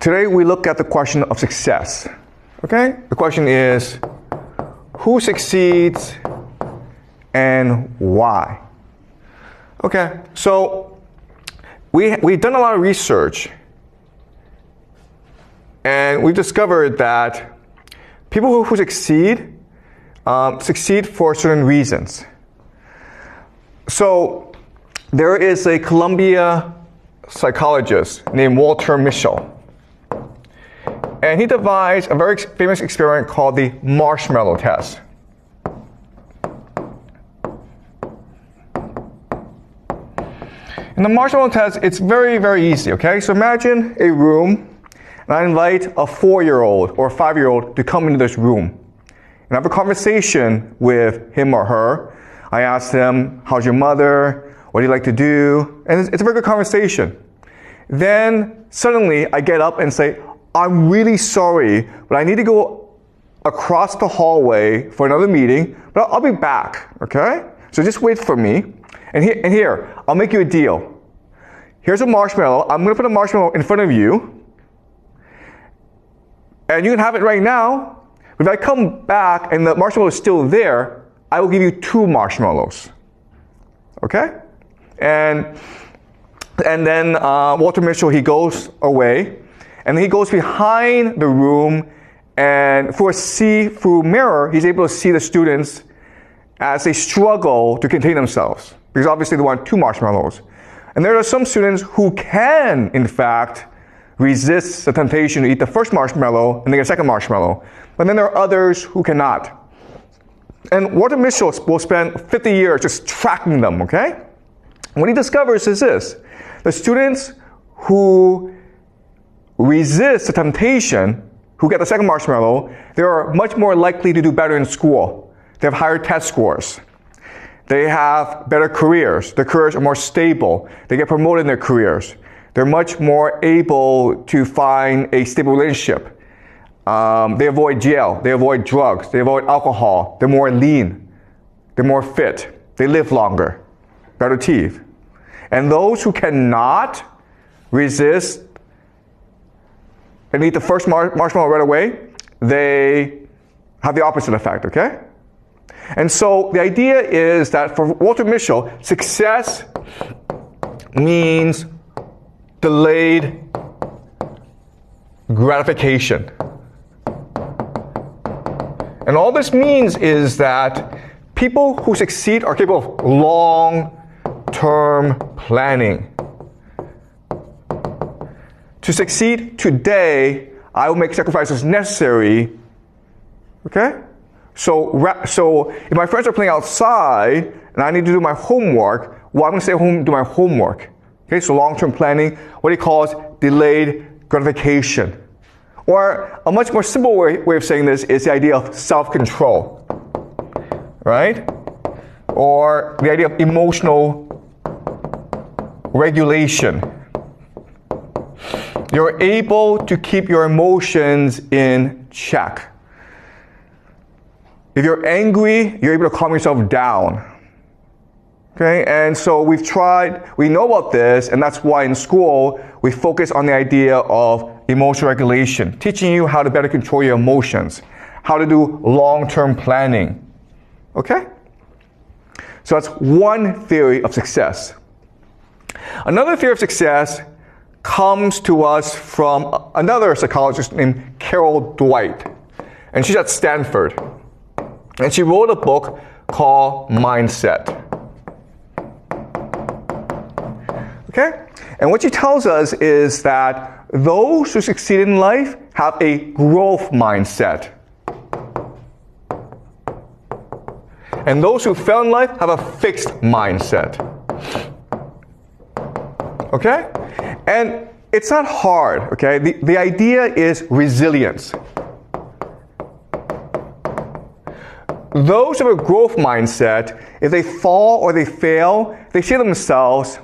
Today we look at the question of success. Okay? The question is, who succeeds and why? Okay, so we've done a lot of research, and we've discovered that people who succeed for certain reasons. So there is a Columbia psychologist named Walter Mischel, and he devised a very famous experiment called the marshmallow test. In the marshmallow test, it's very, very easy, okay? So imagine a room, and I invite a 4-year-old or a 5-year-old to come into this room and have a conversation with him or her. I ask them, how's your mother? What do you like to do? And it's a very good conversation. Then suddenly I get up and say, I'm really sorry, but I need to go across the hallway for another meeting, but I'll be back, okay? So just wait for me. And here, I'll make you a deal. Here's a marshmallow. I'm going to put a marshmallow in front of you, and you can have it right now. But if I come back and the marshmallow is still there, I will give you 2 marshmallows. Okay? And then Walter Mischel, he goes away, and he goes behind the room, and through a see-through mirror, he's able to see the students as they struggle to contain themselves, because obviously they want 2 marshmallows. And there are some students who can, in fact, resist the temptation to eat the first marshmallow and then get a second marshmallow. But then there are others who cannot. And Walter Mischel will spend 50 years just tracking them, okay? What he discovers is this: the students who resist the temptation, who get the second marshmallow, they are much more likely to do better in school. They have higher test scores. They have better careers. Their careers are more stable. They get promoted in their careers. They're much more able to find a stable relationship. They avoid jail. They avoid drugs. They avoid alcohol. They're more lean. They're more fit. They live longer. Better teeth. And those who cannot resist and eat the first marshmallow right away, they have the opposite effect, okay? And so the idea is that for Walter Mischel, success means delayed gratification. And all this means is that people who succeed are capable of long-term planning. To succeed today, I will make sacrifices necessary, okay? So if my friends are playing outside and I need to do my homework, well, I'm going to stay home and do my homework. Okay, so long-term planning, what he calls delayed gratification. Or a much more simple way of saying this is the idea of self-control, right? Or the idea of emotional regulation. You're able to keep your emotions in check. If you're angry, you're able to calm yourself down. Okay, and so we know about this, and that's why in school we focus on the idea of emotional regulation, teaching you how to better control your emotions, how to do long-term planning. Okay? So that's one theory of success. Another theory of success comes to us from another psychologist named Carol Dweck, and she's at Stanford. And she wrote a book called Mindset. Okay? And what she tells us is that those who succeed in life have a growth mindset. And those who fail in life have a fixed mindset. Okay? And it's not hard, okay? The idea is resilience. Those who have a growth mindset, if they fall or they fail, they say to themselves,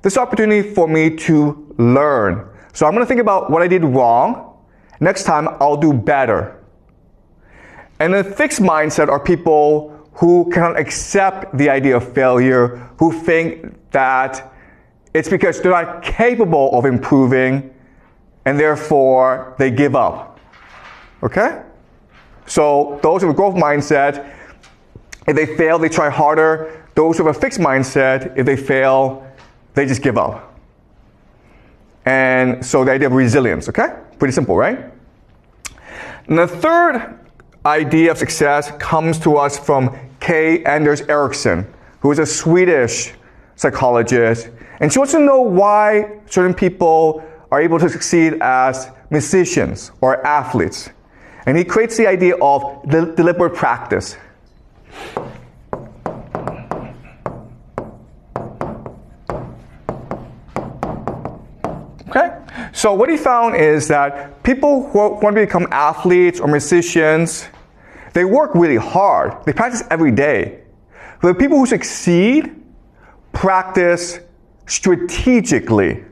this is an opportunity for me to learn. So I'm going to think about what I did wrong. Next time, I'll do better. And a fixed mindset are people who cannot accept the idea of failure, who think that it's because they're not capable of improving, and therefore they give up. Okay? So those with a growth mindset, if they fail, they try harder. Those with a fixed mindset, if they fail, they just give up. And so the idea of resilience, okay? Pretty simple, right? And the third idea of success comes to us from K. Anders Ericsson, who is a Swedish psychologist. And she wants to know why certain people are able to succeed as musicians or athletes. And he creates the idea of deliberate practice. Okay? So what he found is that people who want to become athletes or musicians, they work really hard. They practice every day. But the people who succeed practice strategically.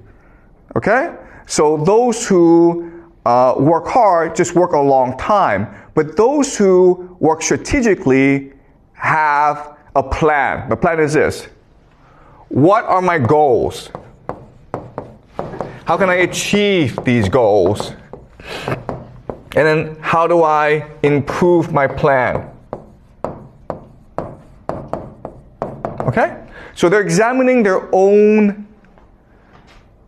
Okay? So those who work hard just work a long time. But those who work strategically have a plan. The plan is this. What are my goals? How can I achieve these goals? And then how do I improve my plan? Okay? So they're examining their own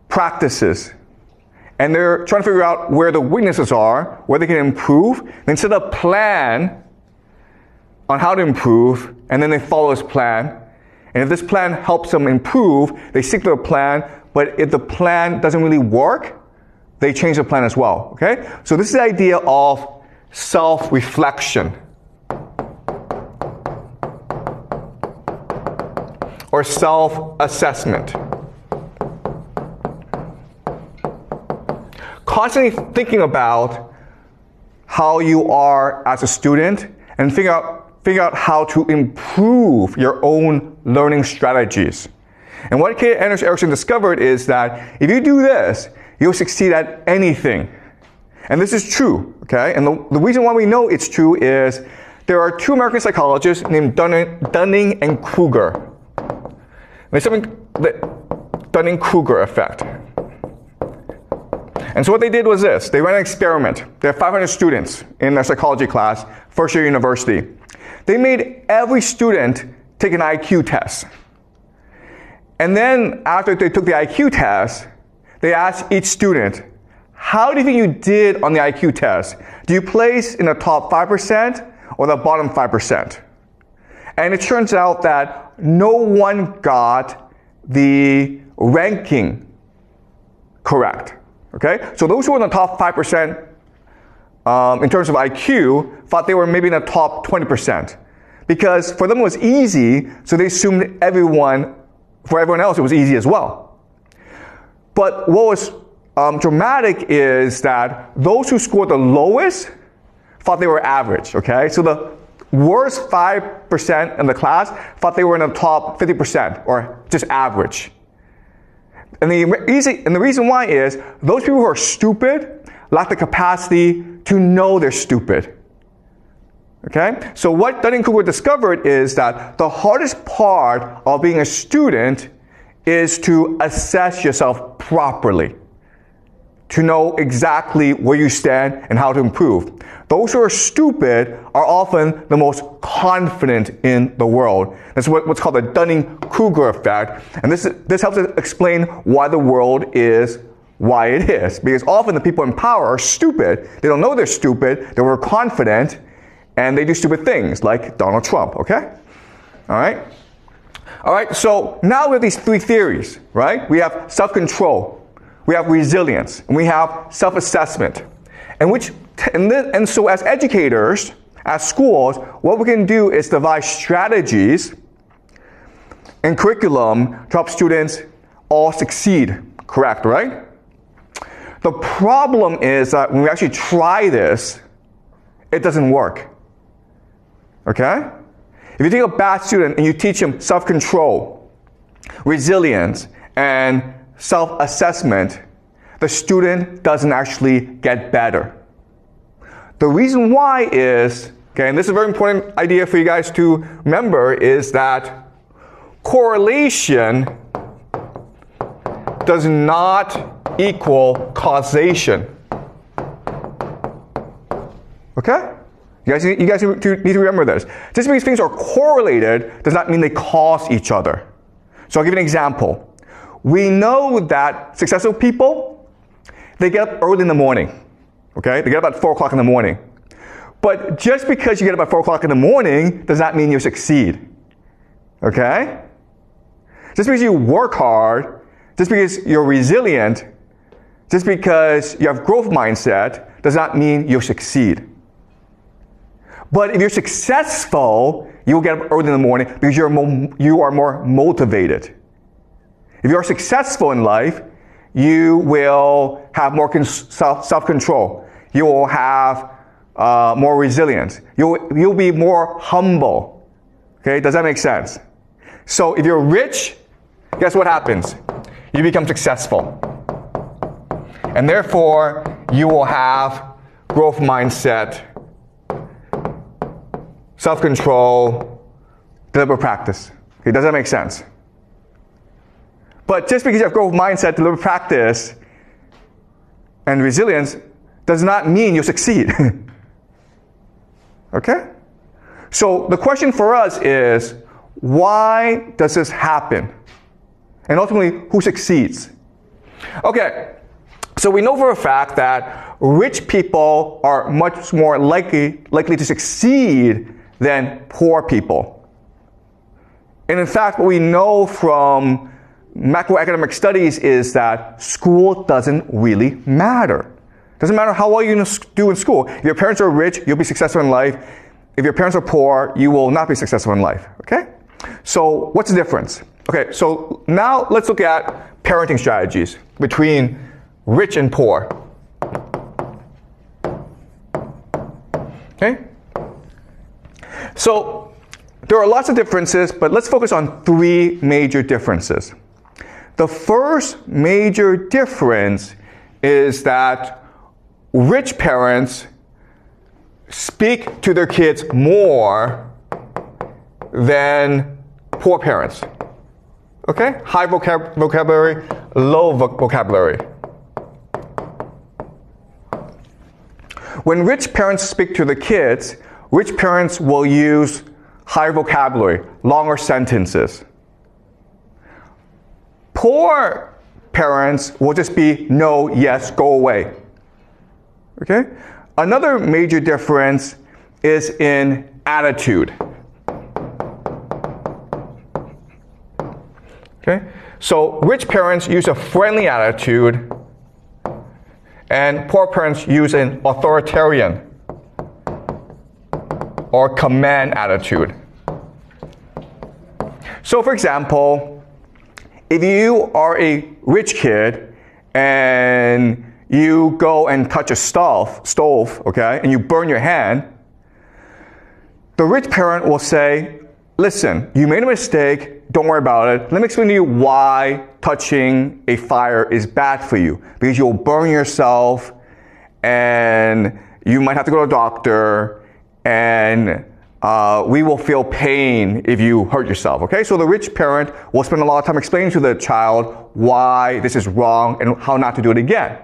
practices. And they're trying to figure out where the weaknesses are, where they can improve. Then set a plan on how to improve, and then they follow this plan. And if this plan helps them improve, they stick to the plan. But if the plan doesn't really work, they change the plan as well. Okay? So this is the idea of self-reflection. Or self-assessment. Constantly thinking about how you are as a student and figure out how to improve your own learning strategies. And what K. Anders Ericsson discovered is that if you do this, you'll succeed at anything. And this is true, okay? And the reason why we know it's true is there are two American psychologists named Dunning and Kruger. There's something, the Dunning-Kruger effect. And so what they did was this. They ran an experiment. They had 500 students in their psychology class, first year university. They made every student take an IQ test. And then after they took the IQ test, they asked each student, how do you think you did on the IQ test? Do you place in the top 5% or the bottom 5%? And it turns out that no one got the ranking correct. Okay? So those who were in the top 5% in terms of IQ thought they were maybe in the top 20%. Because for them it was easy, so they assumed for everyone else it was easy as well. But what was dramatic is that those who scored the lowest thought they were average. Okay? So the worst 5% in the class thought they were in the top 50% or just average. And the reason why is those people who are stupid lack the capacity to know they're stupid. Okay? So what Dunning-Kruger discovered is that the hardest part of being a student is to assess yourself properly, to know exactly where you stand and how to improve. Those who are stupid are often the most confident in the world. That's what's called the Dunning-Kruger effect. And this helps us explain why the world is why it is. Because often the people in power are stupid. They don't know they're stupid. They're overconfident. And they do stupid things like Donald Trump. Okay? All right? All right, so now we have these three theories, right? We have self-control. We have resilience. And we have self-assessment. And so as educators, as schools, what we can do is devise strategies and curriculum to help students all succeed. Correct, right? The problem is that when we actually try this, it doesn't work. Okay? If you take a bad student and you teach him self-control, resilience, and self-assessment, the student doesn't actually get better. The reason why is, okay, and this is a very important idea for you guys to remember, is that correlation does not equal causation. Okay? You guys need to remember this. Just because things are correlated does not mean they cause each other. So I'll give you an example. We know that successful people, they get up early in the morning. Okay? They get up at 4 o'clock in the morning. But just because you get up at 4 o'clock in the morning does not mean you succeed. Okay? Just because you work hard, just because you're resilient, just because you have growth mindset does not mean you'll succeed. But if you're successful, you'll get up early in the morning because you are more motivated. If you're successful in life, you will have more self-control. You will have more resilience. You'll be more humble. Okay, does that make sense? So if you're rich, guess what happens? You become successful. And therefore, you will have growth mindset, self-control, deliberate practice. Okay, does that make sense? But just because you have growth mindset, deliberate practice, and resilience does not mean you'll succeed. Okay? So the question for us is, why does this happen? And ultimately, who succeeds? Okay, so we know for a fact that rich people are much more likely to succeed than poor people. And in fact, what we know from macroeconomic studies is that school doesn't really matter. It doesn't matter how well you do in school. If your parents are rich, you'll be successful in life. If your parents are poor, you will not be successful in life. Okay? So what's the difference? Okay, so now let's look at parenting strategies between rich and poor. Okay? So there are lots of differences, but let's focus on 3 major differences. The first major difference is that rich parents speak to their kids more than poor parents. Okay? High vocabulary, low vocabulary. When rich parents speak to the kids, rich parents will use higher vocabulary, longer sentences. Poor parents will just be no, yes, go away. Okay? Another major difference is in attitude. Okay? So rich parents use a friendly attitude, and poor parents use an authoritarian or command attitude. So for example, if you are a rich kid and you go and touch a stove, okay, and you burn your hand, the rich parent will say, listen, you made a mistake, don't worry about it. Let me explain to you why touching a fire is bad for you. Because you'll burn yourself, and you might have to go to a doctor, and we will feel pain if you hurt yourself, okay? So the rich parent will spend a lot of time explaining to the child why this is wrong and how not to do it again.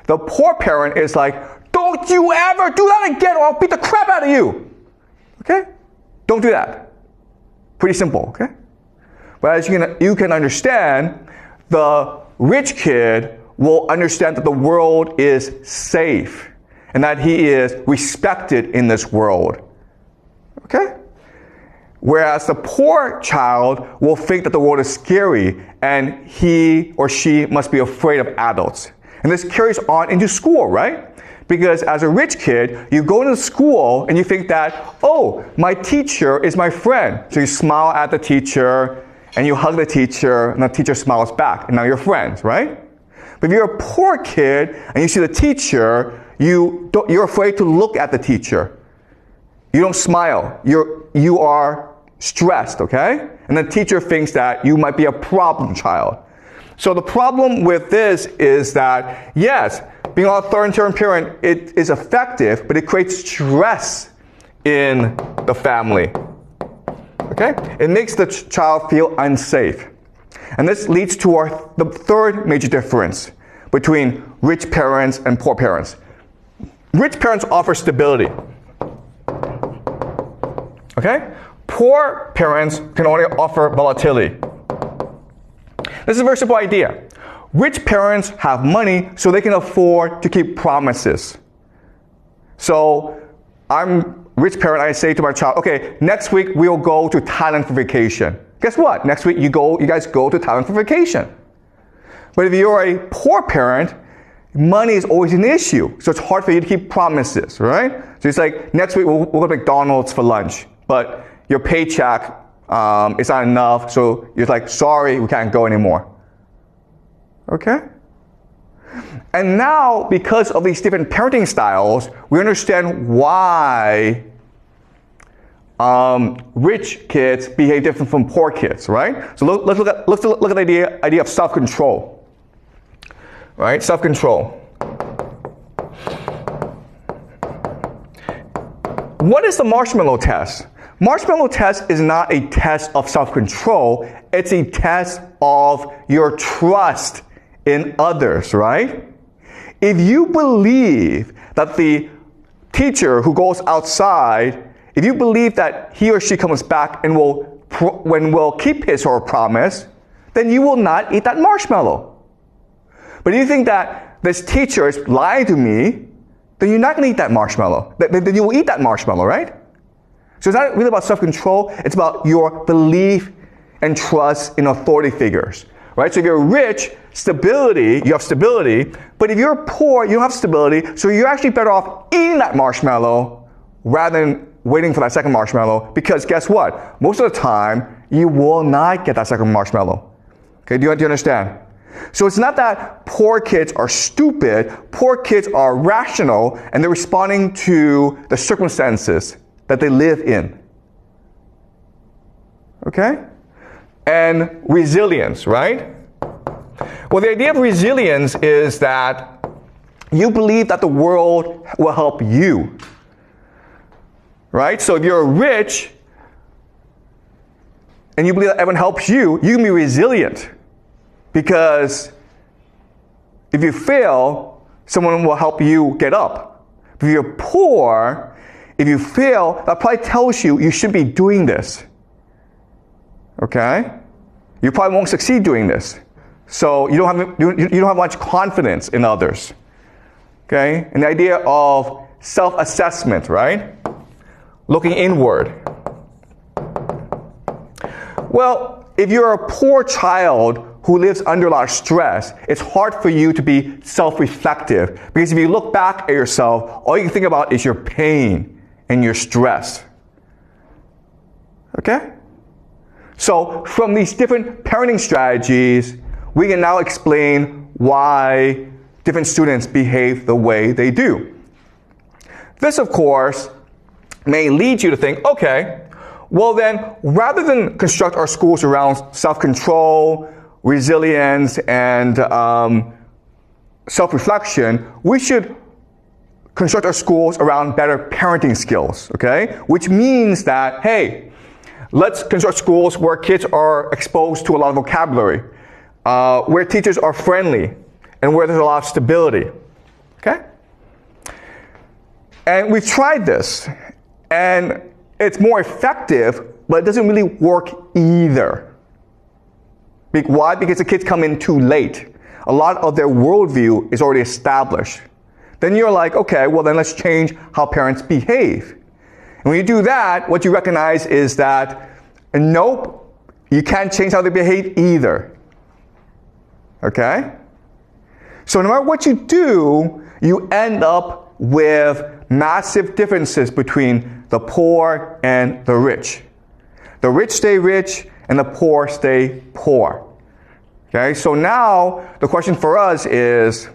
The poor parent is like, don't you ever do that again or I'll beat the crap out of you, okay? Don't do that. Pretty simple, okay? But as you can understand, the rich kid will understand that the world is safe and that he is respected in this world. Okay? Whereas the poor child will think that the world is scary and he or she must be afraid of adults. And this carries on into school, right? Because as a rich kid, you go into school and you think that, oh, my teacher is my friend. So you smile at the teacher and you hug the teacher and the teacher smiles back and now you're friends, right? But if you're a poor kid and you see the teacher, you're afraid to look at the teacher. You don't smile. You are stressed, okay? And the teacher thinks that you might be a problem child. So the problem with this is that, yes, being an authoritarian parent, it is effective, but it creates stress in the family. Okay? It makes the child feel unsafe. And this leads to the third major difference between rich parents and poor parents. Rich parents offer stability. Okay? Poor parents can only offer volatility. This is a very simple idea. Rich parents have money so they can afford to keep promises. So I'm a rich parent, I say to my child, okay, next week we'll go to Thailand for vacation. Guess what? Next week you guys go to Thailand for vacation. But if you're a poor parent, money is always an issue. So it's hard for you to keep promises, right? So it's like, next week we'll go to McDonald's for lunch. But your paycheck is not enough. So you're like, sorry, we can't go anymore. Okay? And now, because of these different parenting styles, we understand why rich kids behave different from poor kids, right? So let's look at the idea of self-control, right? Self-control. What is the marshmallow test? Marshmallow test is not a test of self-control. It's a test of your trust in others, right? If you believe that the teacher who goes outside, if you believe that he or she comes back and will keep his or her promise, then you will not eat that marshmallow. But if you think that this teacher is lying to me, then you're not going to eat that marshmallow. Then you will eat that marshmallow, right? So it's not really about self-control. It's about your belief and trust in authority figures, right? So if you're rich, you have stability. But if you're poor, you don't have stability. So you're actually better off eating that marshmallow rather than waiting for that second marshmallow. Because guess what? Most of the time, you will not get that second marshmallow. Okay, do you understand? So it's not that poor kids are stupid. Poor kids are rational, and they're responding to the circumstances that they live in. Okay? And resilience, right? Well, the idea of resilience is that you believe that the world will help you. Right? So if you're rich and you believe that everyone helps you, you can be resilient. Because if you fail, someone will help you get up. If you're poor, if you fail, that probably tells you you shouldn't be doing this. Okay? You probably won't succeed doing this. So you don't have much confidence in others. Okay? And the idea of self-assessment, right? Looking inward. Well, if you're a poor child who lives under a lot of stress, it's hard for you to be self-reflective. Because if you look back at yourself, all you can think about is your pain and your stress. Okay? So from these different parenting strategies, we can now explain why different students behave the way they do. This, of course, may lead you to think, okay, well then, rather than construct our schools around self-control, resilience, and self-reflection, we should construct our schools around better parenting skills, okay? Which means that, hey, let's construct schools where kids are exposed to a lot of vocabulary, where teachers are friendly, and where there's a lot of stability, okay? And we've tried this, and it's more effective, but it doesn't really work either. Why? Because the kids come in too late. A lot of their worldview is already established. Then you're like, okay, well then let's change how parents behave. And when you do that, what you recognize is that, nope, you can't change how they behave either. Okay? So no matter what you do, you end up with massive differences between the poor and the rich. The rich stay rich, and the poor stay poor. Okay, so now the question for us is,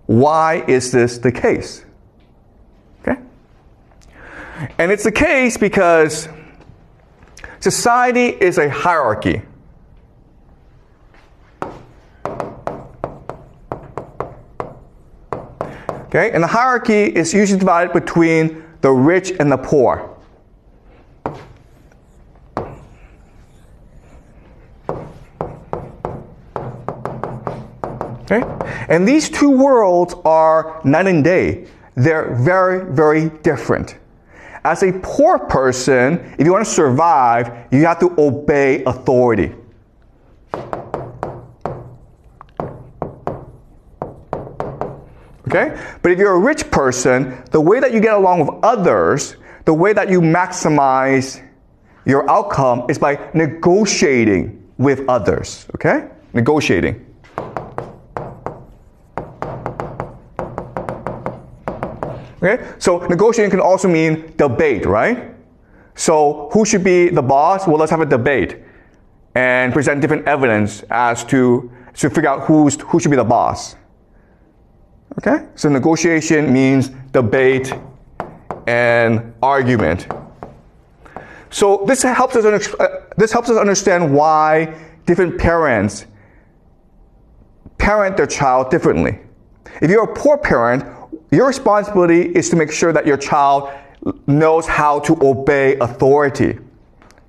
why is this the case? Okay? And it's the case because society is a hierarchy. Okay, and the hierarchy is usually divided between the rich and the poor. Okay? And these two worlds are night and day. They're very, very different. As a poor person, if you want to survive, you have to obey authority. Okay? But if you're a rich person, the way that you get along with others, the way that you maximize your outcome is by negotiating with others. Okay? Negotiating. Okay? So negotiating can also mean debate, right? So who should be the boss? Well, let's have a debate and present different evidence as to figure out who should be the boss. Okay? So negotiation means debate and argument. So this helps us understand why different parents parent their child differently. If you're a poor parent, your responsibility is to make sure that your child knows how to obey authority.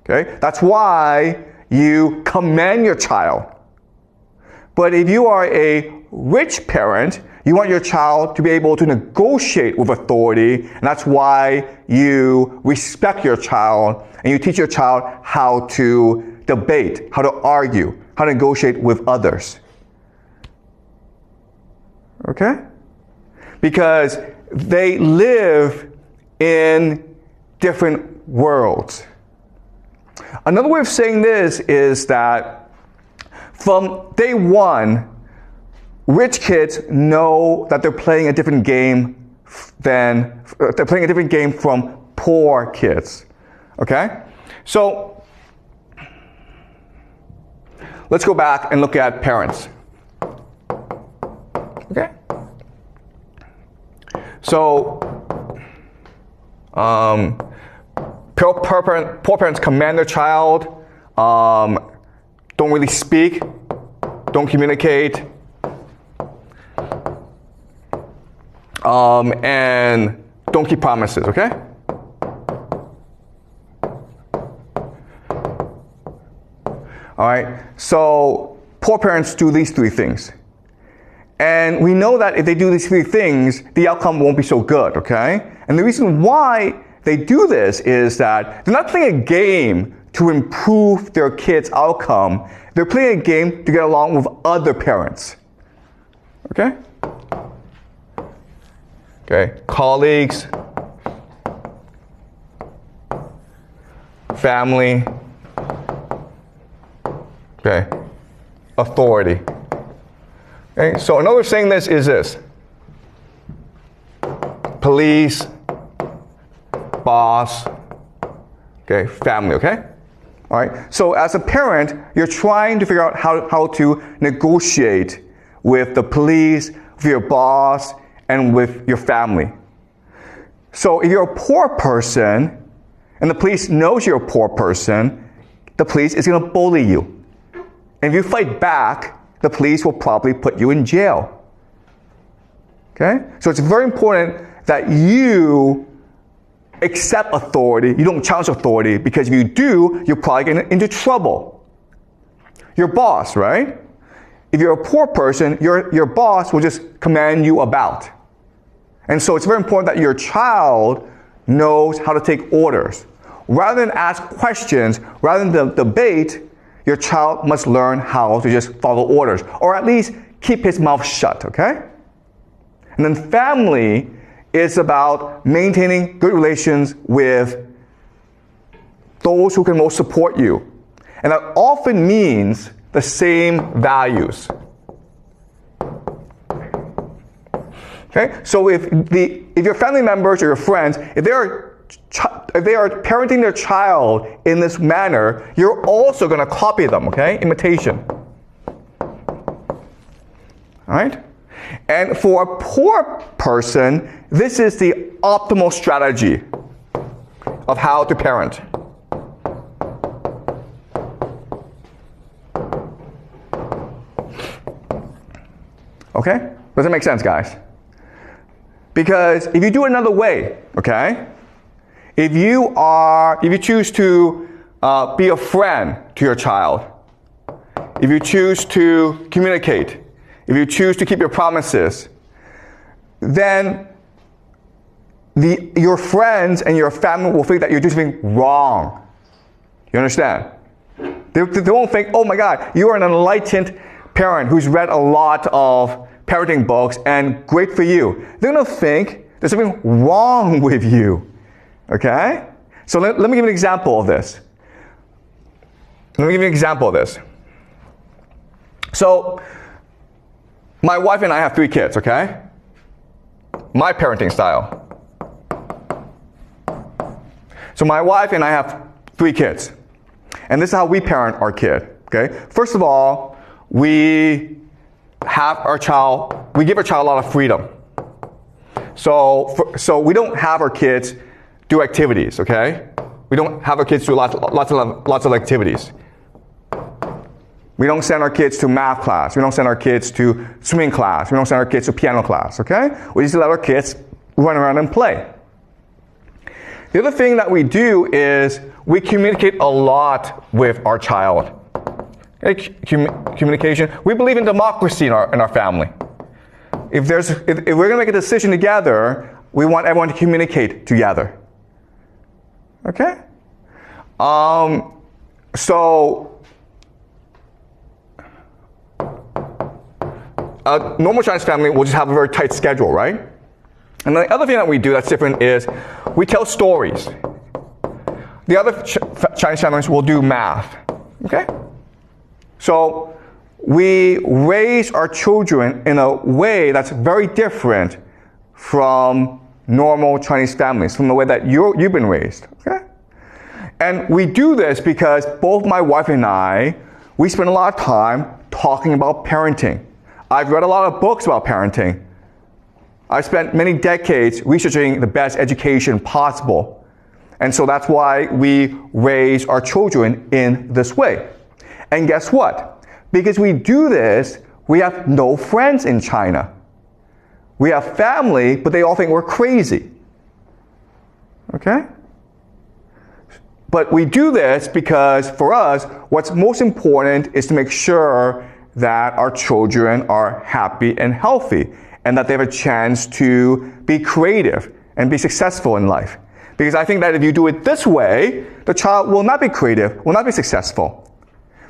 Okay? That's why you command your child. But if you are a rich parent, you want your child to be able to negotiate with authority, and that's why you respect your child and you teach your child how to debate, how to argue, how to negotiate with others. Okay? Because they live in different worlds. Another way of saying this is that from day one, rich kids know that they're playing a different game from poor kids. Okay? So let's go back and look at parents. Okay? So poor parents command their child, don't really speak, don't communicate, and don't keep promises, okay? All right, so poor parents do these three things. And we know that if they do these three things, the outcome won't be so good, okay? And the reason why they do this is that they're not playing a game to improve their kids' outcome. They're playing a game to get along with other parents. Okay? Okay, colleagues, family, okay, authority. Okay, so another way of saying this is this: police, boss, okay, family, okay? All right, so as a parent, you're trying to figure out how to negotiate with the police, with your boss, and with your family. So if you're a poor person, and the police knows you're a poor person, the police is going to bully you. And if you fight back, the police will probably put you in jail. Okay? So it's very important that you accept authority, you don't challenge authority, because if you do, you're probably getting into trouble. Your boss, right? If you're a poor person, your boss will just command you about. And so it's very important that your child knows how to take orders. Rather than ask questions, rather than debate, your child must learn how to just follow orders, or at least keep his mouth shut, okay? And then family is about maintaining good relations with those who can most support you. And that often means the same values. Okay? So if your family members or your friends, if they are parenting their child in this manner, you're also going to copy them, okay? Imitation. All right? And for a poor person, this is the optimal strategy of how to parent. Okay? Does that make sense, guys? Because if you do it another way, okay? If you choose to be a friend to your child, if you choose to communicate, if if you choose to keep your promises, then your friends and your family will think that you're doing something wrong. You understand? They won't think, oh my God, you are an enlightened parent who's read a lot of parenting books and great for you. They're going to think there's something wrong with you. Okay? So let me give you an example of this. So, my wife and I have 3 kids, okay? My parenting style. So my wife and I have 3 kids. And this is how we parent our kid, okay? First of all, we give our child a lot of freedom. So we don't have our kids do activities, okay? We don't have our kids do lots of activities. We don't send our kids to math class. We don't send our kids to swimming class. We don't send our kids to piano class, okay? We just let our kids run around and play. The other thing that we do is we communicate a lot with our child. Okay? Communication. We believe in democracy in our family. If we're going to make a decision together, we want everyone to communicate together. Okay? So a normal Chinese family will just have a very tight schedule, right? And the other thing that we do that's different is we tell stories. The other Chinese families will do math. Okay? So we raise our children in a way that's very different from normal Chinese families, from the way that you've been raised. Okay? And we do this because both my wife and I, we spend a lot of time talking about parenting. I've read a lot of books about parenting. I've spent many decades researching the best education possible. And so that's why we raise our children in this way. And guess what? Because we do this, we have no friends in China. We have family, but they all think we're crazy. Okay? But we do this because for us, what's most important is to make sure that our children are happy and healthy, and that they have a chance to be creative and be successful in life. Because I think that if you do it this way, the child will not be creative, will not be successful.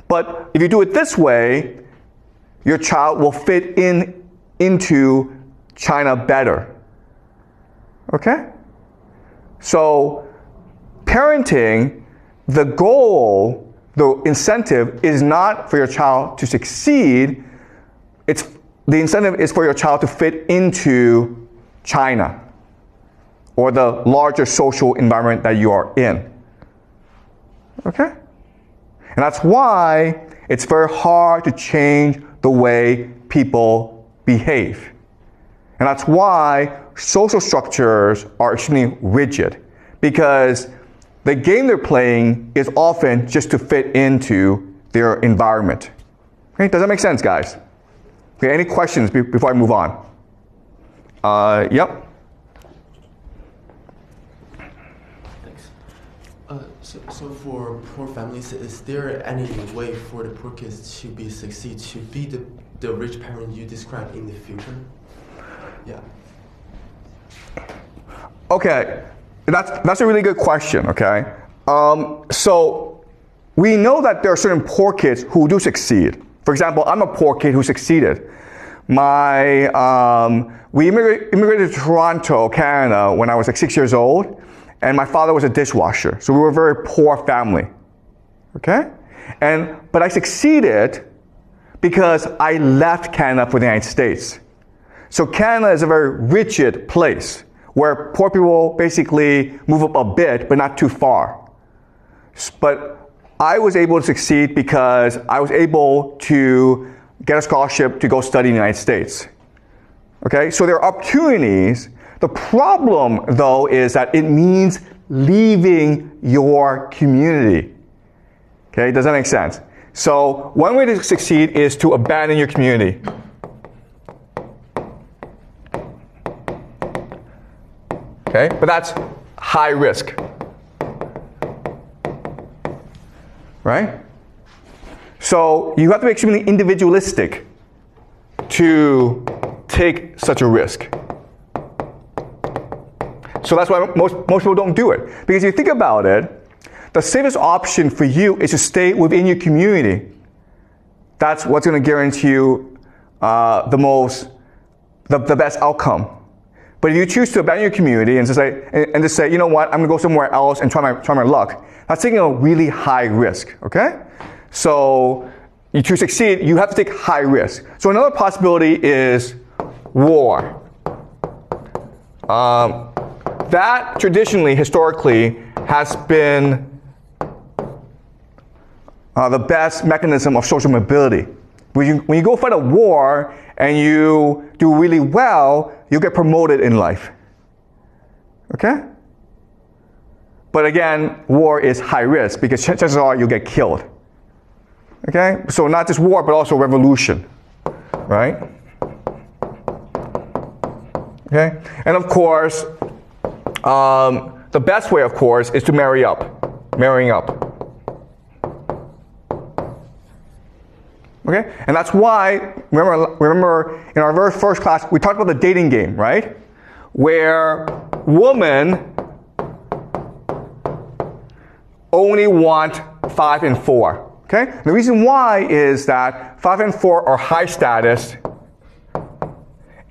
But if you do it this way, your child will fit into China better. Okay? So, parenting, the goal, the incentive is not for your child to succeed. The incentive is for your child to fit into China or the larger social environment that you are in. Okay? And that's why it's very hard to change the way people behave. And that's why social structures are extremely rigid, because the game they're playing is often just to fit into their environment. Okay? Does that make sense, guys? Okay, any questions before I move on? Yep. Thanks. So for poor families, is there any way for the poor kids to succeed to be the rich parent you described in the future? Yeah. Okay, that's a really good question. Okay, so we know that there are certain poor kids who do succeed. For example, I'm a poor kid who succeeded. We immigrated to Toronto, Canada, when I was like 6 years old, and my father was a dishwasher. So we were a very poor family. Okay? But I succeeded because I left Canada for the United States. So Canada is a very rigid place where poor people basically move up a bit, but not too far. But I was able to succeed because I was able to get a scholarship to go study in the United States. Okay, so there are opportunities. The problem, though, is that it means leaving your community. Okay, does that make sense? So one way to succeed is to abandon your community. Okay, but that's high risk. Right? So you have to be extremely individualistic to take such a risk. So that's why most people don't do it. Because if you think about it, the safest option for you is to stay within your community. That's what's going to guarantee you the best outcome. But if you choose to abandon your community and just say, you know what, I'm going to go somewhere else and try my luck, that's taking a really high risk, okay? So to succeed, you have to take high risk. So another possibility is war. That traditionally, historically, has been the best mechanism of social mobility. When you go fight a war and you do really well, you'll get promoted in life. Okay? But again, war is high risk because chances are you'll get killed. Okay? So not just war, but also revolution. Right? Okay? And of course, the best way, of course, is to marrying up. Okay? And that's why, remember in our very first class, we talked about the dating game, right? Where women only want 5 and 4. Okay? The reason why is that 5 and 4 are high status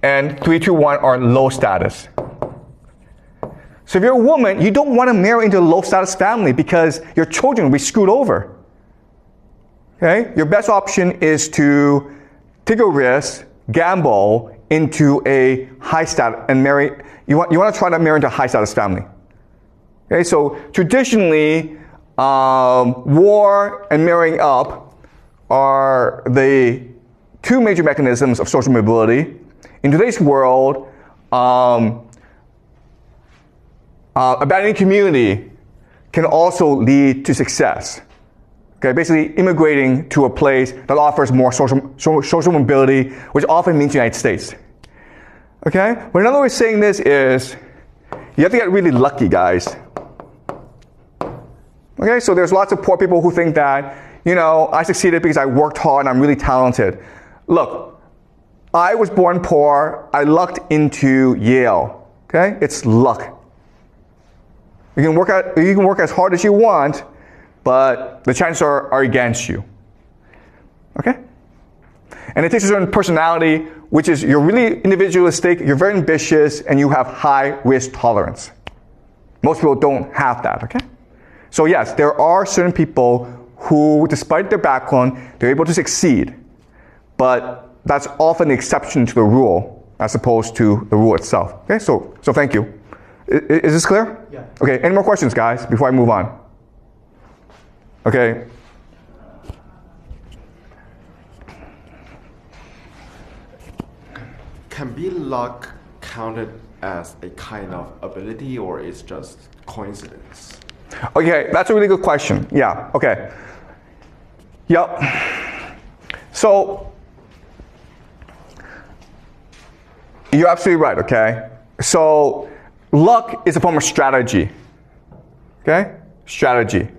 and 3, 2, 1 are low status. So if you're a woman, you don't want to marry into a low status family because your children will be screwed over. Okay? Your best option is to take a risk, gamble into a high status and marry. You want to try to marry into a high status family. Okay? So traditionally, war and marrying up are the two major mechanisms of social mobility. In today's world, abandoning community can also lead to success. Okay, basically immigrating to a place that offers more social mobility, which often means the United States. Okay, but another way of saying this is you have to get really lucky, guys. Okay, so there's lots of poor people who think that, you know, I succeeded because I worked hard and I'm really talented. Look, I was born poor. I lucked into Yale. Okay, it's luck. You can work as hard as you want, but the chances are against you. Okay? And it takes a certain personality, which is you're really individualistic, you're very ambitious, and you have high risk tolerance. Most people don't have that, okay? So yes, there are certain people who, despite their background, they're able to succeed. But that's often the exception to the rule, as opposed to the rule itself. Okay, so thank you. Is this clear? Yeah. Okay, any more questions, guys, before I move on? Okay. Can be luck counted as a kind of ability, or is just coincidence? Okay, that's a really good question. Yeah, okay. Yep. So, you're absolutely right, okay? So, luck is a form of strategy. Okay? Strategy.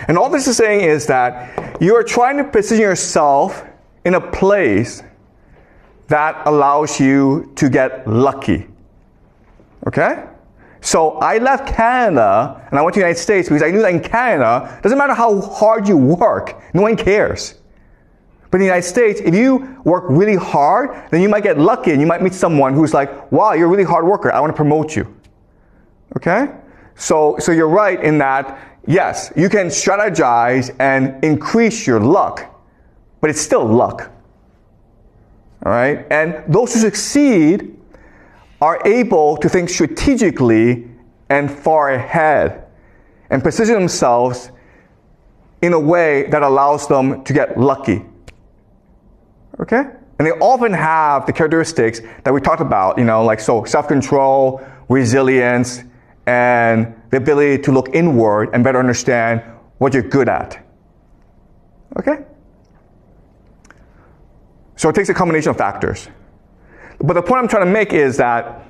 And all this is saying is that you are trying to position yourself in a place that allows you to get lucky. Okay? So I left Canada and I went to the United States because I knew that in Canada, it doesn't matter how hard you work, no one cares. But in the United States, if you work really hard, then you might get lucky and you might meet someone who's like, wow, you're a really hard worker, I want to promote you. Okay? So you're right in that, yes, you can strategize and increase your luck, but it's still luck. All right? And those who succeed are able to think strategically and far ahead and position themselves in a way that allows them to get lucky. Okay? And they often have the characteristics that we talked about, like self-control, resilience, and the ability to look inward and better understand what you're good at. Okay? So it takes a combination of factors. But the point I'm trying to make is that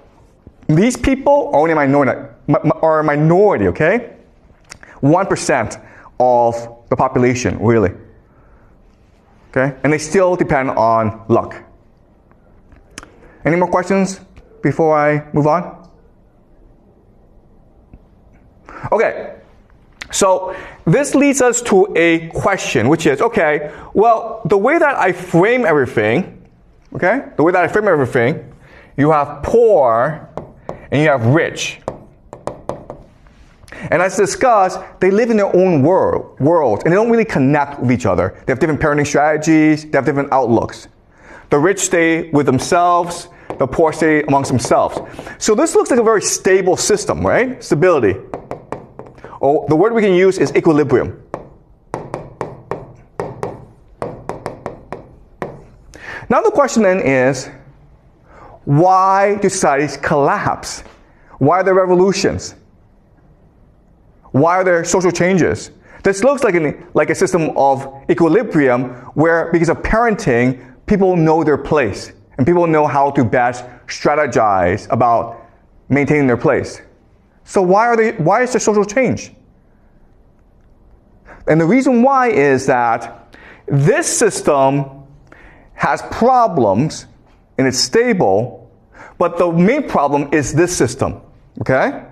these people are only a minority, okay? 1% of the population, really. Okay? And they still depend on luck. Any more questions before I move on? Okay, so this leads us to a question, which is, okay, well, the way that I frame everything, you have poor and you have rich. And as discussed, they live in their own worlds, and they don't really connect with each other. They have different parenting strategies, they have different outlooks. The rich stay with themselves, the poor stay amongst themselves. So this looks like a very stable system, right? Stability. Oh, the word we can use is equilibrium. Now the question then is, why do societies collapse? Why are there revolutions? Why are there social changes? This looks like a system of equilibrium where, because of parenting, people know their place and people know how to best strategize about maintaining their place. So why is there social change? And the reason why is that this system has problems and it's stable, but the main problem is this system, okay?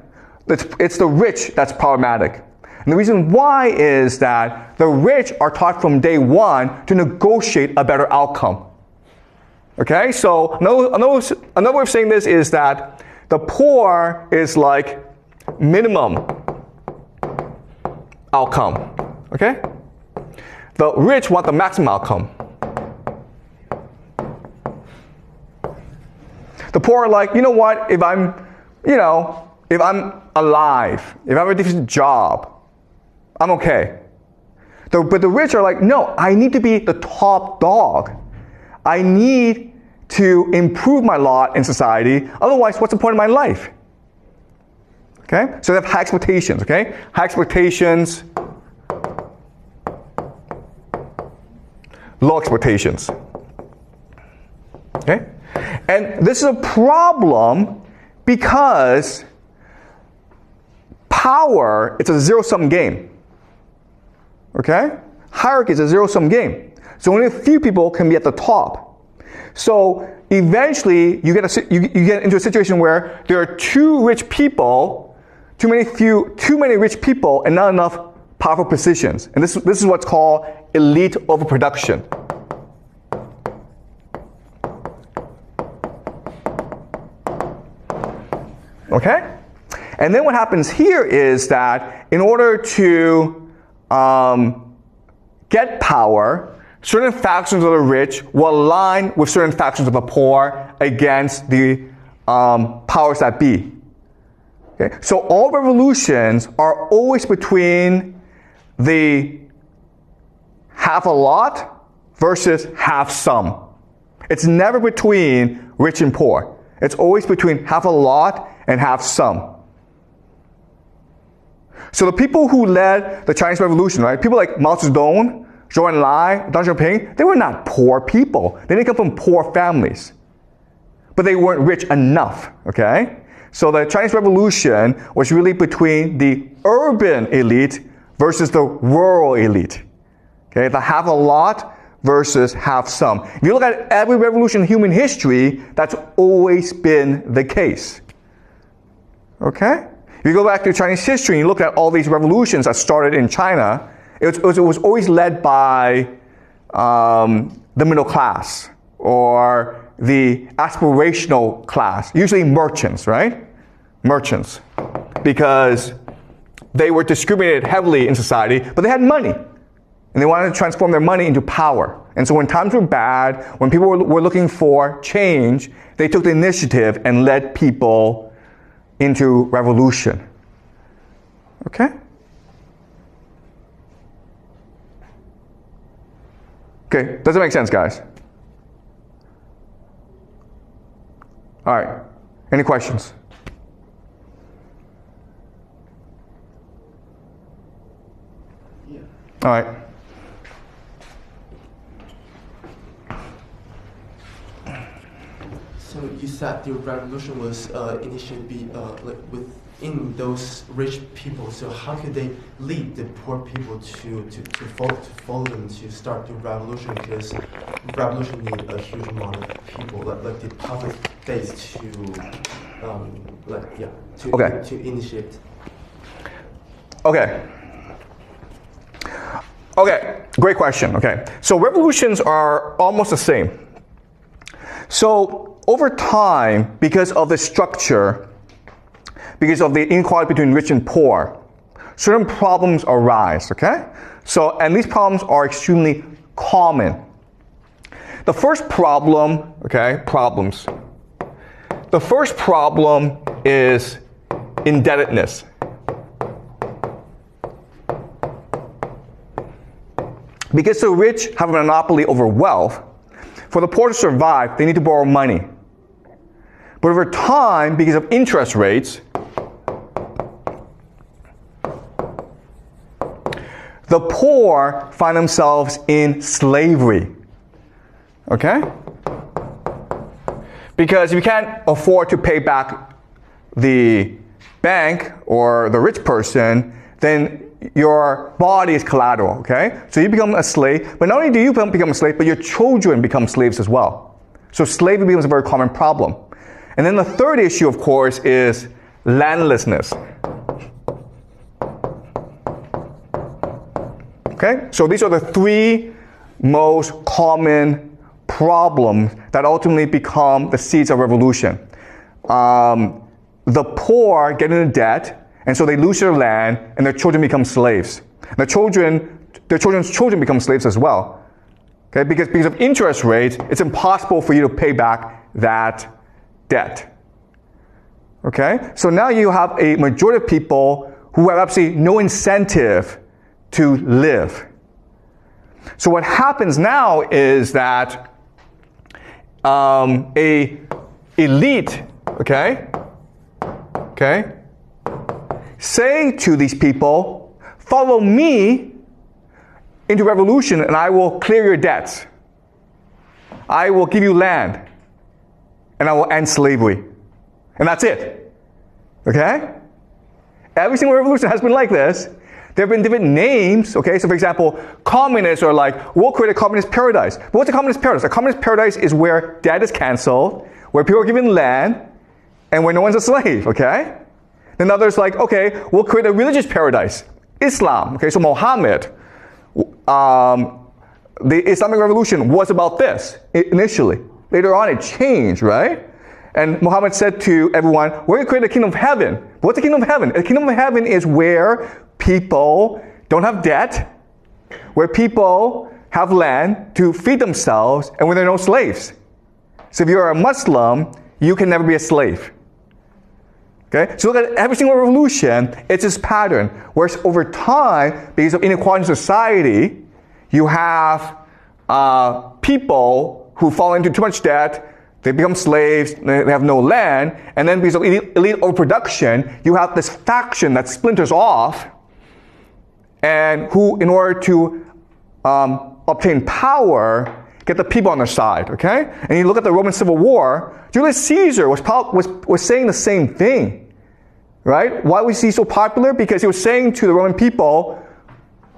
It's the rich that's problematic. And the reason why is that the rich are taught from day one to negotiate a better outcome. Okay, so another way of saying this is that the poor is like minimum outcome. Okay? The rich want the maximum outcome. The poor are like, you know what, if I'm alive, if I have a decent job, I'm okay. But the rich are like, no, I need to be the top dog. I need to improve my lot in society. Otherwise, what's the point of my life? Okay? So they have high expectations, okay? High expectations, low expectations. Okay? And this is a problem because power, it's a zero-sum game. Okay? Hierarchy is a zero-sum game. So only a few people can be at the top. So eventually you get into a situation where there are too many rich people and not enough powerful positions. And this is what's called elite overproduction. Okay? And then what happens here is that in order to get power, certain factions of the rich will align with certain factions of the poor against the powers that be. Okay? So all revolutions are always between the half a lot versus half some. It's never between rich and poor. It's always between half a lot and half some. So the people who led the Chinese Revolution, right? People like Mao Zedong, Zhou Enlai, Deng Xiaoping, they were not poor people. They didn't come from poor families. But they weren't rich enough, okay? So the Chinese Revolution was really between the urban elite versus the rural elite. Okay, the have a lot versus have some. If you look at every revolution in human history, that's always been the case. Okay? If you go back to Chinese history and you look at all these revolutions that started in China, it was always led by the middle class or the aspirational class, usually merchants, right? Merchants. Because they were discriminated heavily in society, but they had money. And they wanted to transform their money into power. And so when times were bad, when people were looking for change, they took the initiative and led people into revolution. Okay? Okay, does it make sense, guys? All right, any questions? Yeah. All right. So you said the revolution was initially with in those rich people. So how could they lead the poor people to follow them to start the revolution? Because revolution need a huge amount of people, like the public base to initiate. Okay. Okay, great question. Okay, so revolutions are almost the same. So over time, because of the structure, because of the inequality between rich and poor, certain problems arise, okay? So, and these problems are extremely common. The first problem, okay, problems. The first problem is indebtedness. Because the rich have a monopoly over wealth, for the poor to survive, they need to borrow money. But over time, because of interest rates, the poor find themselves in slavery. Okay? Because if you can't afford to pay back the bank or the rich person, then your body is collateral, okay? So you become a slave, but not only do you become a slave, but your children become slaves as well. So slavery becomes a very common problem. And then the third issue, of course, is landlessness. Okay? So these are the three most common problems that ultimately become the seeds of revolution. The poor get into debt, and so they lose their land, and their children become slaves. Their children's children become slaves as well. Okay? Because of interest rates, it's impossible for you to pay back that debt. Okay? So now you have a majority of people who have absolutely no incentive to live. So what happens now is that a elite, okay, say to these people, follow me into revolution and I will clear your debts. I will give you land and I will end slavery. And that's it. Okay? Every single revolution has been like this. There have been different names, okay? So for example, communists are like, we'll create a communist paradise. But what's a communist paradise? A communist paradise is where debt is canceled, where people are given land, and where no one's a slave, okay? Then others like, okay, we'll create a religious paradise. Islam, okay, so Muhammad, the Islamic Revolution was about this initially. Later on it changed, right? And Muhammad said to everyone, we're going to create a kingdom of heaven. What's the kingdom of heaven? The kingdom of heaven is where people don't have debt, where people have land to feed themselves, and where there are no slaves. So if you're a Muslim, you can never be a slave. Okay? So look at every single revolution, it's this pattern. Whereas over time, because of inequality in society, you have people who fall into too much debt, they become slaves, they have no land, and then because of elite overproduction, you have this faction that splinters off, and who, in order to obtain power, get the people on their side, okay? And you look at the Roman Civil War, Julius Caesar was saying the same thing, right? Why was he so popular? Because he was saying to the Roman people,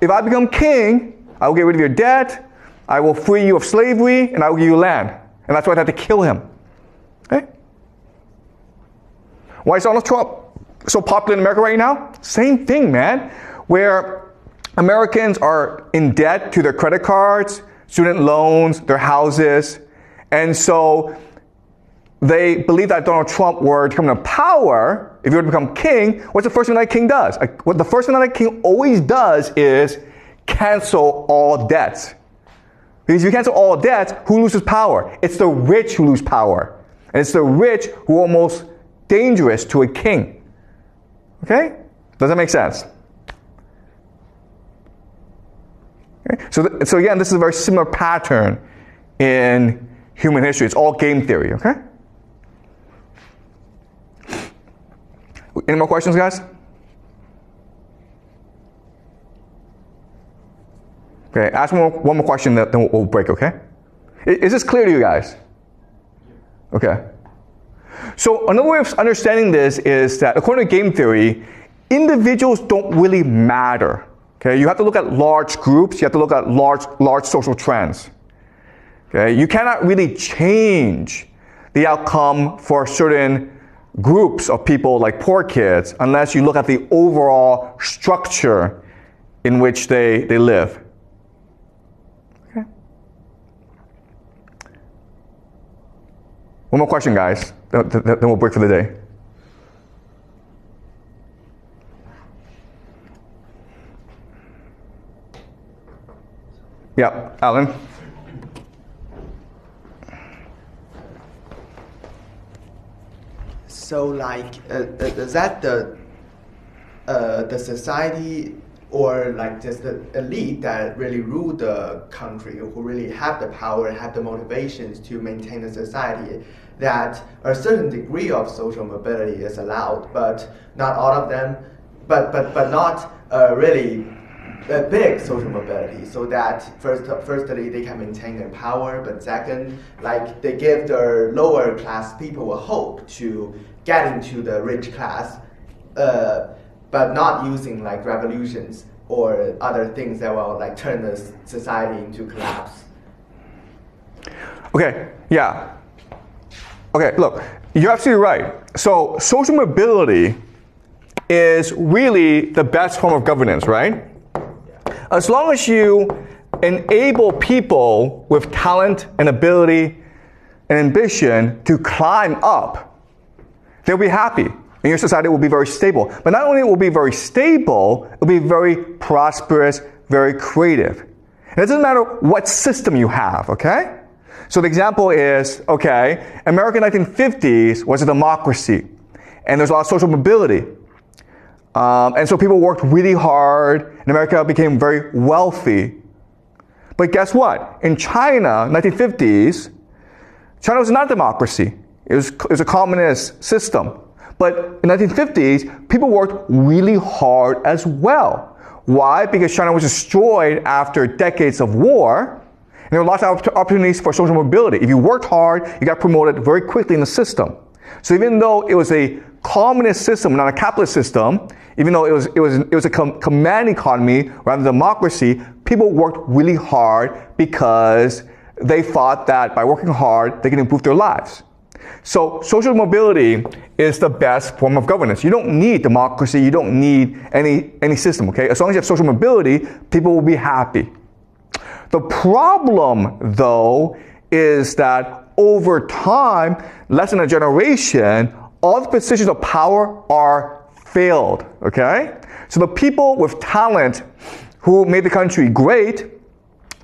if I become king, I will get rid of your debt, I will free you of slavery, and I will give you land. And that's why they had to kill him. Okay? Why is Donald Trump so popular in America right now? Same thing, man. Where Americans are in debt to their credit cards, student loans, their houses, and so they believe that Donald Trump were to come to power. If he were to become king, what's the first thing that king does? What the first thing that king always does is cancel all debts. Because if you cancel all debts, who loses power? It's the rich who lose power. And it's the rich who are almost dangerous to a king. Okay? Does that make sense? Okay? So again, this is a very similar pattern in human history. It's all game theory, okay? Any more questions, guys? Okay, ask one more question, then we'll break, okay? Is this clear to you guys? Okay. So another way of understanding this is that according to game theory, individuals don't really matter. Okay, you have to look at large groups, you have to look at large social trends. Okay, you cannot really change the outcome for certain groups of people like poor kids unless you look at the overall structure in which they live. Okay. One more question, guys, then we'll break for the day. Yeah, Alan? So, like, is that the society or like just the elite that really rule the country, who really have the power, have the motivations to maintain the society, that a certain degree of social mobility is allowed, but not all of them, but not really a big social mobility, so that firstly they can maintain their power, but second, like they give their lower class people a hope to get into the rich class, but not using like revolutions or other things that will like turn the society into collapse. Okay, yeah. Okay, look, you're absolutely right. So social mobility is really the best form of governance, right? As long as you enable people with talent and ability and ambition to climb up, they'll be happy. And your society will be very stable. But not only will it be very stable, it will be very prosperous, very creative. And it doesn't matter what system you have, okay? So the example is, okay, America in the 1950s was a democracy. And there's a lot of social mobility. And so people worked really hard, and America became very wealthy. But guess what? In China, 1950s, China was not a democracy. It was a communist system. But in the 1950s, people worked really hard as well. Why? Because China was destroyed after decades of war, and there were lots of opportunities for social mobility. If you worked hard, you got promoted very quickly in the system. So even though it was a communist system, not a capitalist system, even though it was a command economy rather than democracy, people worked really hard because they thought that by working hard, they can improve their lives. So social mobility is the best form of governance. You don't need democracy, you don't need any system, okay? As long as you have social mobility, people will be happy. The problem, though, is that over time, less than a generation, all the positions of power are failed, okay? So the people with talent who made the country great,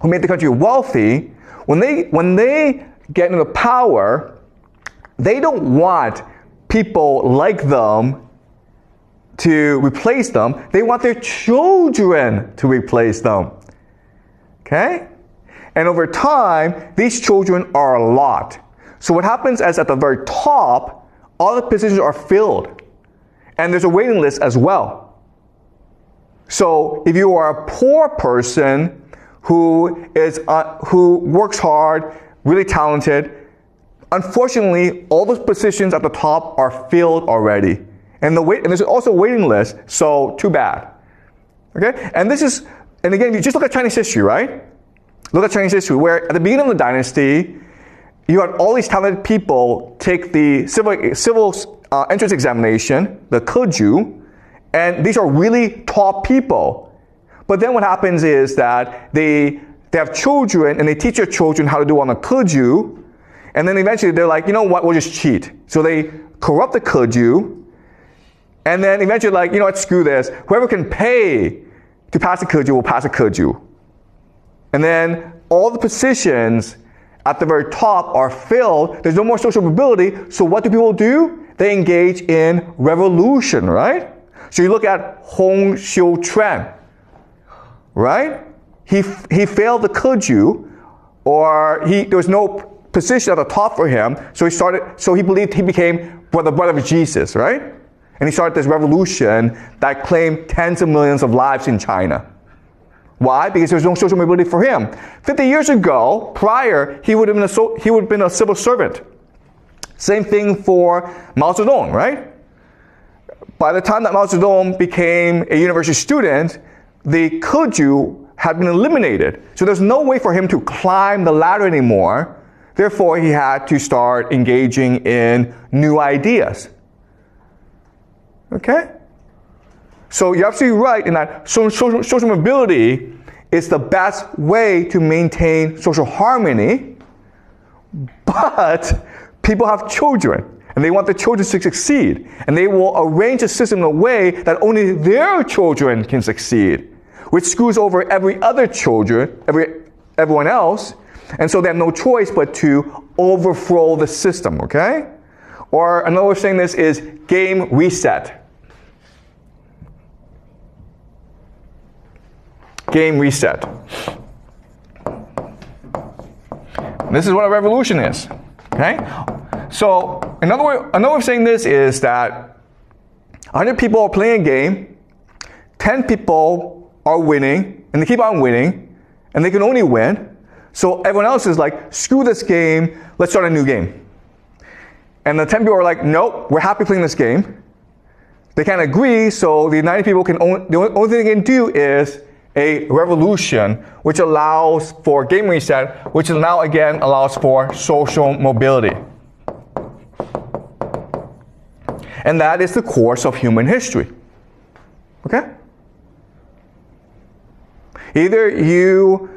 who made the country wealthy, when they get into power, they don't want people like them to replace them. They want their children to replace them. Okay? And over time, these children are a lot. So what happens is at the very top, all the positions are filled. And there's a waiting list as well. So if you are a poor person who works hard, really talented, unfortunately, all those positions at the top are filled already. And there's also a waiting list, so too bad. Okay? And again, you just look at Chinese history, right? Look at Chinese history, where at the beginning of the dynasty, you had all these talented people take the civil entrance examination, the Keju, and these are really top people. But then what happens is that they have children, and they teach their children how to do on the Keju, and then eventually they're like, you know what, we'll just cheat. So they corrupt the Keju, and then eventually like, you know what, screw this. Whoever can pay to pass the Keju will pass the Keju. And then all the positions at the very top are filled. There's no more social mobility. So what do people do? They engage in revolution, right? So you look at Hong Xiuquan, right? He failed the Keju, or there was no position at the top for him. So he believed he became the brother of Jesus, right? And he started this revolution that claimed tens of millions of lives in China. Why? Because there was no social mobility for him. 50 years ago, prior, he would have been a civil servant. Same thing for Mao Zedong, right? By the time that Mao Zedong became a university student, the Keju had been eliminated. So there's no way for him to climb the ladder anymore. Therefore, he had to start engaging in new ideas. Okay? So you're absolutely right in that social mobility is the best way to maintain social harmony, but people have children, and they want the children to succeed, and they will arrange a system in a way that only their children can succeed, which screws over every other children, everyone else, and so they have no choice but to overthrow the system, okay? Or another way of saying this is game reset. Game reset. This is what a revolution is, okay? So another way of saying this is that 100 people are playing a game, 10 people are winning, and they keep on winning, and they can only win. So everyone else is like, screw this game, let's start a new game. And the 10 people are like, nope, we're happy playing this game. They can't agree, so the 90 people the only thing they can do is a revolution, which allows for game reset, which now again allows for social mobility. And that is the course of human history. Okay? Either you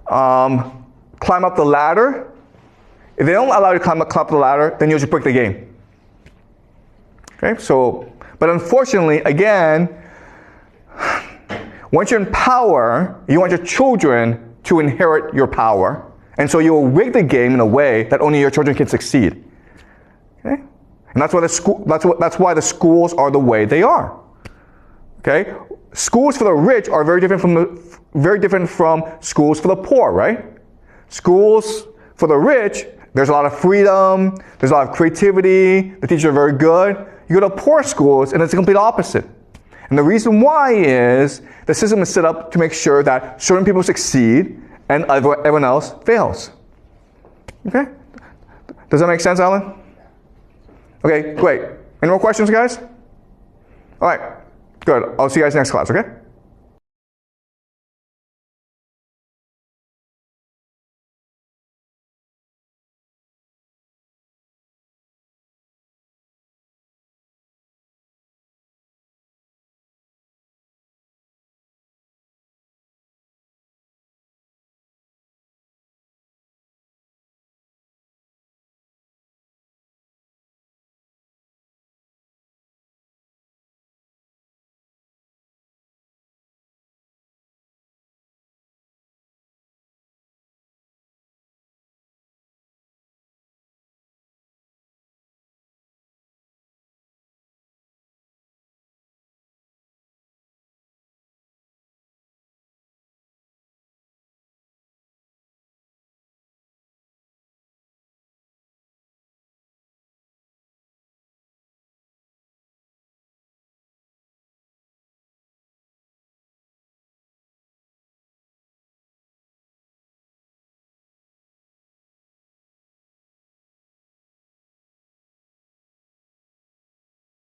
climb up the ladder. If they don't allow you to climb up the ladder, then you just break the game. Okay? So, but unfortunately, again, once you're in power, you want your children to inherit your power. And so you will rig the game in a way that only your children can succeed. Okay? And that's why the schools are the way they are. Okay? Schools for the rich are very different from schools for the poor, right? Schools for the rich, there's a lot of freedom, there's a lot of creativity, the teachers are very good. You go to poor schools and it's the complete opposite. And the reason why is the system is set up to make sure that certain people succeed and everyone else fails. Okay? Does that make sense, Alan? Okay, great. Any more questions, guys? All right, good. I'll see you guys next class, okay?